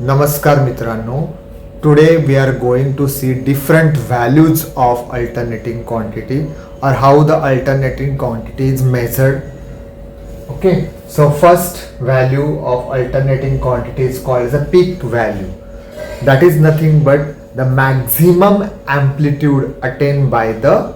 Namaskar मित्रांनो. Today we are going to see different values of alternating quantity or how the alternating quantity is measured. Okay, so first value of alternating quantity is called as a peak value. That is nothing but the maximum amplitude attained by the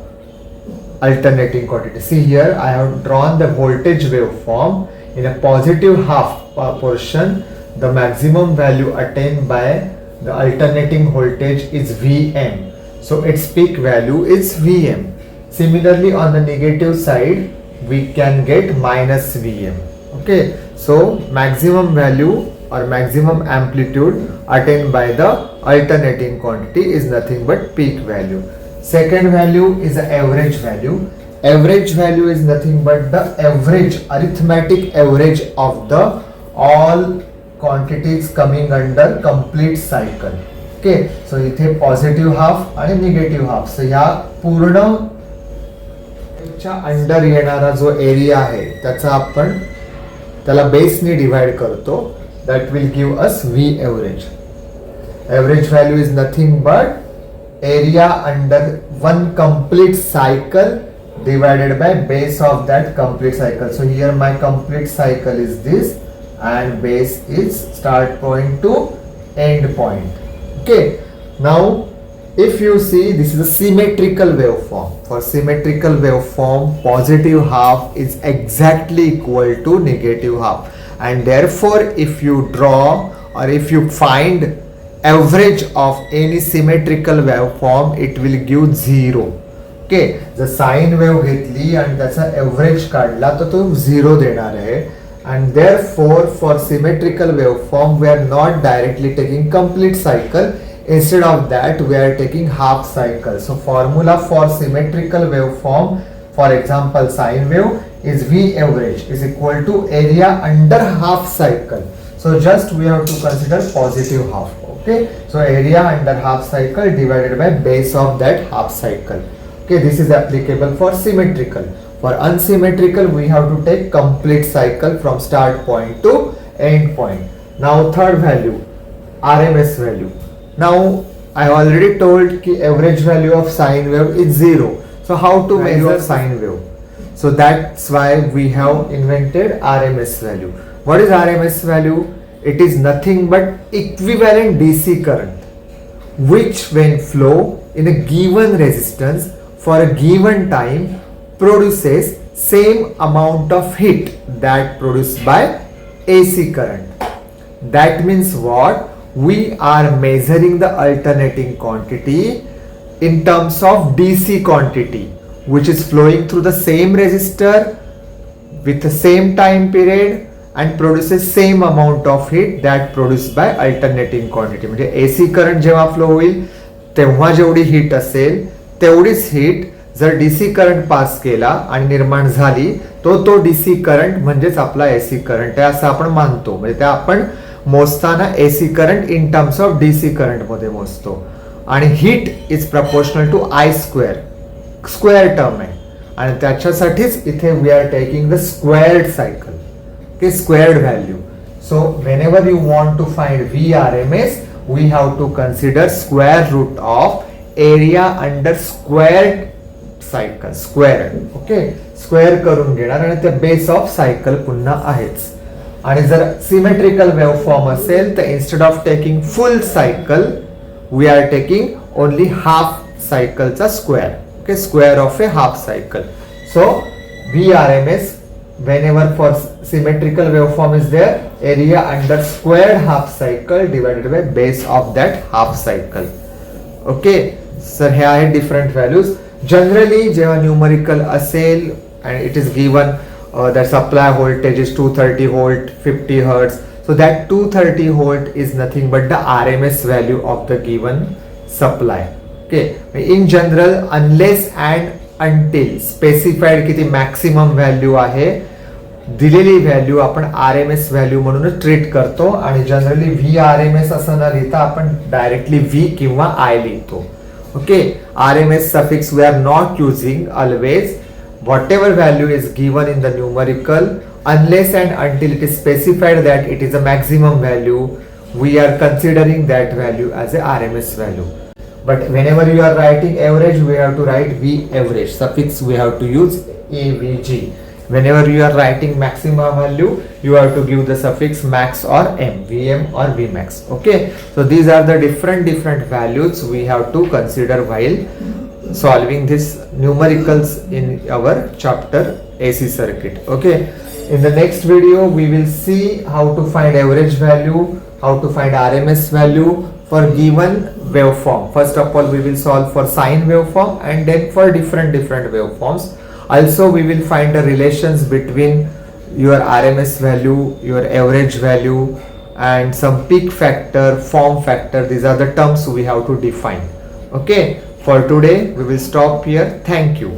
alternating quantity. See here I have drawn the voltage waveform in a positive half portion. The maximum value attained by the alternating voltage is Vm. So its peak value is Vm. Similarly on the negative side we can get minus Vm. Okay, so maximum value or maximum amplitude attained by the alternating quantity is nothing but peak value. Second value is the average value. Average value is nothing but the average, arithmetic average of the all quantities coming under complete cycle. Okay, so इथे positive half आणि negative half. सो या पूर्ण च्या under येणारा जो area आहे त्याचा आपण त्याला बेसने डिवाइड करतो. That will give us V average. Average value is nothing but area under one complete cycle divided by base of that complete cycle. So here my complete cycle is this and base is start point to end point. Okay, now if you see this is a symmetrical waveform. For symmetrical waveform positive half is exactly equal to negative half, and therefore if you draw or if you find average of any symmetrical waveform it will give 0. Okay, जर sine wave घेतली आणि त्याचा average काढला तर तो 0 देणार आहे. And therefore for symmetrical waveform we are not directly taking complete cycle. Instead of that we are taking half cycle. So formula for symmetrical waveform, for example sine wave, is V average is equal to area under half cycle. So just we have to consider positive half. Okay, so area under half cycle divided by base of that half cycle. Okay, this is applicable for symmetrical. For unsymmetrical we have to take complete cycle from start point to end point. Now third value, RMS value. Now I already told ki average value of sine wave is 0. So how to measure sine wave? So that's why we have invented RMS value. What is RMS value? It is nothing but equivalent DC current which when flow in a given resistance for a given time produces same amount of heat that produced by AC current. That means what? We are measuring the alternating quantity in terms of DC quantity which is flowing through the same resistor with the same time period and produces same amount of heat that produced by alternating quantity. म्हणजे AC current जेव्हा flow होईल तेव्हा जेवढी heat असेल तेवढीच heat जर DC current pass केला आणि निर्माण झाली तो डीसी करंट म्हणजेच आपला एसी करंट आहे असं आपण मानतो. म्हणजे ते आपण मोजताना AC current in terms of DC current मध्ये मोजतो. आणि heat is proportional to I square. Square term आहे आणि त्याच्यासाठीच इथे we are taking the squared cycle. Okay, squared value. So whenever you want to find VRMS we have to consider square root of area under squared cycle. Square. Okay, square करून घेणार आणि ते base of cycle पुन्हा आहेच. आणि जर symmetrical waveform असेल तर instead of taking full cycle we are taking only half सायकलचा square. Okay, square of a half cycle. So VRMS whenever for symmetrical waveform is there, area under squared half cycle divided by base of that half cycle. Okay, sir हे आहे different values. Generally जेव्हा numerical असेल and it is given that supply voltage is 230 volt 50 hertz, so that 230 volt is nothing but the RMS value of the given supply. Okay, in general unless and until specified किती maximum value आहे दिलेली value आपण RMS value म्हणून treat करतो. आणि generally VRMS असं न लिहिता आपण डायरेक्टली V किंवा I लिहितो. Okay, RMS suffix we are not using always. Whatever value is given in the numerical, unless and until it is specified that it is a maximum value, we are considering that value as a RMS value. But whenever you are writing average, we have to write V average. Suffix we have to use AVG. Whenever you are writing maximum value, you have to give the suffix max or M, VM or Vmax. Okay. So these are the different values we have to consider while solving this numericals in our chapter AC circuit. Okay. In the next video, we will see how to find average value, how to find RMS value for given waveform. First of all, we will solve for sine waveform and then for different waveforms. Also, we will find the relations between your RMS value, your average value, and some peak factor, form factor. These are the terms we have to define. Okay. For today, we will stop here. Thank you.